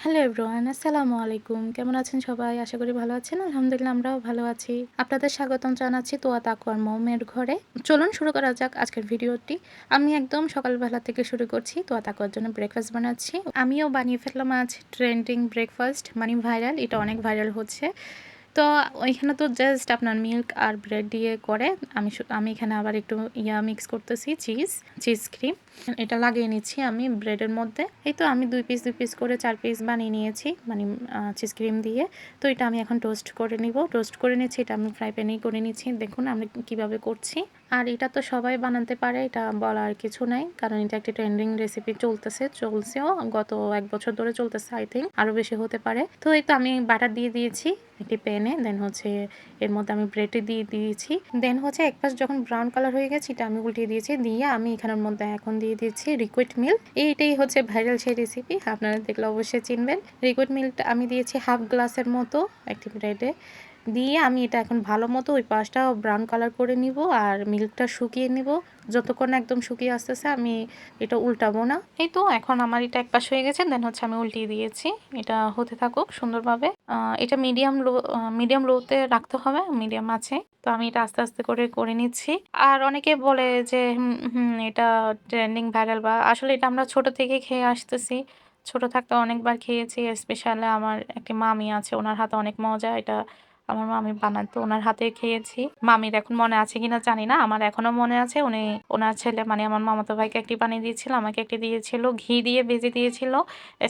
Hello everyone, আসসালামু আলাইকুম। কেমন আছেন সবাই? আশা করি ভালো আছেন। আলহামদুলিল্লাহ আমরাও ভালো আছি। আপনাদের স্বাগতম জানাচ্ছি তোয়া তাকওয়ার মমের ঘরে। চলুন শুরু করা যাক আজকের ভিডিওটি। আমি একদম সকালবেলা থেকে শুরু করছি। তোয়া তাকওয়ার জন্য ব্রেকফাস্ট বানাচ্ছি। আমিও বানিয়ে ফেললাম আজ ট্রেন্ডিং ব্রেকফাস্ট, মানে ভাইরাল। এটা অনেক ভাইরাল হচ্ছে। তো ওইখানে তো জাস্ট আপনার মিল্ক আর ব্রেড দিয়ে করে। আমি এখানে আবার একটু মিক্স করতেছি, চিজ ক্রিম। এটা লাগিয়ে নিচ্ছি আমি ব্রেডের মধ্যে। এই তো আমি 2 পিস করে 4 পিস বানিয়ে নিয়েছি, মানে চিজ ক্রিম দিয়ে। তো এটা আমি এখন টোস্ট করে নিব। টোস্ট করে নিচ্ছি, এটা আমি ফ্রাই প্যানেই করে নিচ্ছি। দেখুন আমি কিভাবে করছি। আর এটা তো সবাই বানাতে পারে, এটা বলার কিছু নাই, কারণ এটা একটা ট্রেন্ডিং রেসিপি চলছেও গত 1 বছর ধরে চলতেছে। আই থিঙ্ক আরও বেশি হতে পারে। তো এই তো আমি বাটার দিয়ে দিয়েছি একটি প্যানে। দেন হচ্ছে এর মধ্যে আমি ব্রেডে দিয়ে দিয়েছি। দেন হচ্ছে এক পাশ যখন ব্রাউন কালার হয়ে গেছে, এটা আমি উল্টিয়ে দিয়েছি। দিয়ে আমি এখানের মধ্যে এখন দিয়ে দিয়েছি লিকুইড মিল্ক। এইটাই হচ্ছে ভাইরাল সেই রেসিপি, আপনারা দেখলে অবশ্যই চিনবেন। লিকুইড মিল্কটা আমি দিয়েছি হাফ গ্লাসের মতো একটি ব্রেডে। দিয়ে আমি এটা এখন ভালো মতো ওই পাশটা ব্রাউন কালার করে নিব আর মিল্কটা শুকিয়ে নিব। যতক্ষণ একদম শুকিয়ে আসতেছে আমি এটা উল্টাবো না। এই তো এখন আমার এটা এক পাশ হয়ে গেছে। দেন হচ্ছে আমি উল্টিয়ে দিয়েছি। এটা হতে থাকুক সুন্দরভাবে। এটা মিডিয়াম লোতে রাখতে হবে, মিডিয়াম আছে। তো আমি এটা আস্তে আস্তে করে করে নিচ্ছি। আর অনেকে বলে যে এটা ট্রেন্ডিং ভাইরাল, বা আসলে এটা আমরা ছোট থেকে খেয়ে আসতেছি। ছোট থাকতে অনেকবার খেয়েছি। স্পেশালি আমার একটি মামি আছে, ওনার হাতে অনেক মজা। এটা আমার মামি বানাতো, ওনার হাতে খেয়েছি। মামির এখন মনে আছে কিনা জানি না, আমার এখনো মনে আছে। উনি ওনার ছেলে মানে আমার মামাতো ভাইকে একটি বানিয়ে দিয়েছিল, আমাকে একটি দিয়েছিল, ঘি দিয়ে ভেজে দিয়েছিল।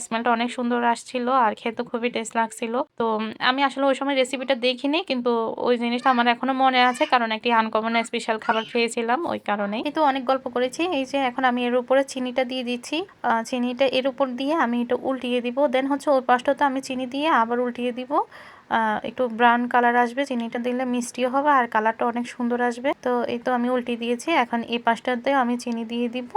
স্মেলটা অনেক সুন্দর আসছিল আর খেতে খুবই টেস্ট লাগছিল। তো আমি আসলে ওই সময় রেসিপিটা দেখিনি, কিন্তু ওই জিনিসটা আমার এখনো মনে আছে, কারণ একটি আনকমন স্পেশাল খাবার খেয়েছিলাম ওই কারণেই। কিন্তু অনেক গল্প করেছি। এই যে এখন আমি এর উপরে চিনিটা দিয়ে দিচ্ছি। চিনিটা এর উপর দিয়ে আমি এটা উল্টিয়ে দিব। দেন হচ্ছে ওই পাশটাতে আমি চিনি দিয়ে আবার উল্টিয়ে দিব। একটু ব্রাউন কালার আসবে, চিনিটা দিলে মিষ্টিও হবে আর কালারটা অনেক সুন্দর আসবে। তো এই তো আমি উল্টিয়ে দিয়েছি। এখন এই পাশটাতে আমি চিনি দিয়ে দিব।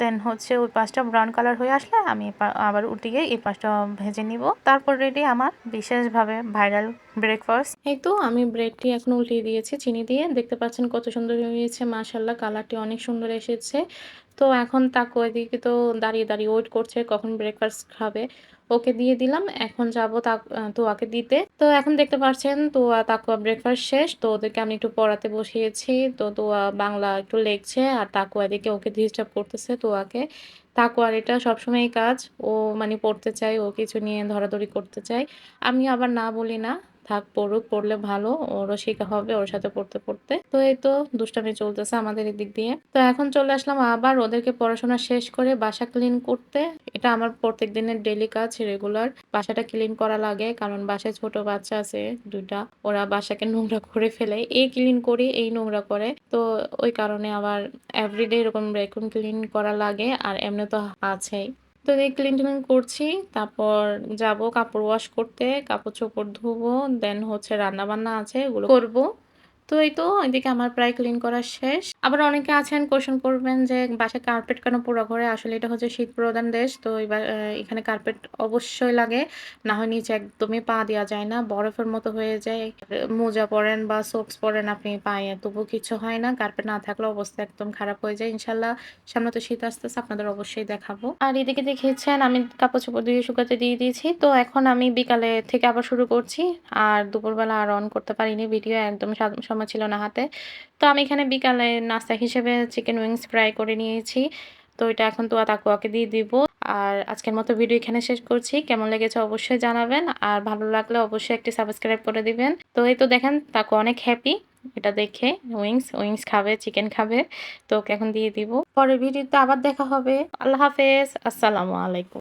দেন হচ্ছে ওই পাশটা ব্রাউন কালার হয়ে আসলে আমি আবার উল্টিয়ে এই পাশটা ভেজে নিব। তারপর রেডি আমার বিশেষভাবে ভাইরাল ব্রেকফাস্ট। এই তো আমি ব্রেডটি এখন উল্টিয়ে দিয়েছি চিনি দিয়ে। দেখতে পাচ্ছেন কত সুন্দর হয়েছে, মাশাআল্লাহ কালারটি অনেক সুন্দর এসেছে। তো এখন তাকে ওইদিকে তো দাঁড়িয়ে দাঁড়িয়ে ওয়েট করছে কখন ব্রেকফাস্ট খাবে। ওকে দিয়ে দিলাম। এখন যাবো তোয়াকে দিতে। তো এখন দেখতে পাচ্ছেন তাকুয়া ব্রেকফাস্ট শেষ। তো ওদেরকে আমি একটু পড়াতে বসিয়েছি। তো তোয়া বাংলা একটু লিখছে আর তাকুয়া এদিকে ওকে ডিস্টার্ব করতেছে তোয়াকে। তাকুয়ার এটা সবসময়ই কাজ। ও মানে পড়তে চায়, ও কিছু নিয়ে ধরাধরি করতে চায়। আমি আবার না বলি না, থাক পড়ুক, পড়লে ভালো, ওরও শেখা হবে ওর সাথে পড়তে পড়তে। তো এই তো দুষ্টামি চলতেছে আমাদের এদিক দিয়ে। তো এখন চলে আসলাম আবার ওদেরকে পড়াশোনা শেষ করে বাসা ক্লিন করতে। এটা আমার প্রত্যেক দিনের ডেইলি কাজ, রেগুলার। বাসাটা ক্লিন করা লাগে, কারণ বাসায় ছোট বাচ্চা আছে 2টা, ওরা বাসাকে নোংরা করে ফেলে। এই ক্লিন করি, এই নোংরা করে। তো ওই কারণে আবার এভরিডে এরকম ভ্যাকুয়াম ক্লিন করা লাগে, আর এমনি তো আছেই। তো এই ক্লিন করছি। তারপর যাব কাপড় ওয়াশ করতে, কাপড় চোপড় ধুবো। দেন হচ্ছে রান্না বান্না আছে, এগুলো করবো। তো এই তো এদিকে আমার প্রায় ক্লিন করা শেষ। আবার অনেকে আছেন কোয়েশ্চেন করবেন যে বাসায় কার্পেট কেন পুরো ঘরে? আসলে এটা হচ্ছে শীত প্রধান দেশ। তো এখানে কার্পেট অবশ্যই লাগে, না হয় নিচে একদমই পা দেওয়া যায় না, বরফের মতো হয়ে যায়। মোজা পরেন বা সক্স পরেন আপনি পায়ে, তবু কিছু হয় না। কার্পেট না থাকলে অবস্থা একদম খারাপ হয়ে যায়। ইনশাল্লাহ সামনে তো শীত আসতেছে, আপনাদের অবশ্যই দেখাবো। আর এদিকে দেখেছেন আমি কাপড় চোপড় দিয়ে শুকাতে দিয়ে দিয়েছি। তো এখন আমি বিকালে থেকে আবার শুরু করছি। আর দুপুরবেলা আর অন করতে পারিনি ভিডিও, একদম সময় ছিল না হাতে। তো আমি এখানে বিকালে নাস্তা হিসেবে চিকেন উইংস ফ্রাই করে নিয়েছি। তো এটা এখন তাকুয়াকে দিয়ে দিব। আর আজকের মতো ভিডিও এখানে শেষ করছি। কেমন লেগেছে অবশ্যই জানাবেন, আর ভালো লাগলে অবশ্যই একটি সাবস্ক্রাইব করে দিবেন। তো এই তো দেখেন তাকুয়া অনেক হ্যাপি এটা দেখে। উইংস খাবে, চিকেন খাবে। তো ওকে এখন দিয়ে দিব। পরের ভিডিওতে আবার দেখা হবে। আল্লাহ হাফেজ, আসসালামু আলাইকুম।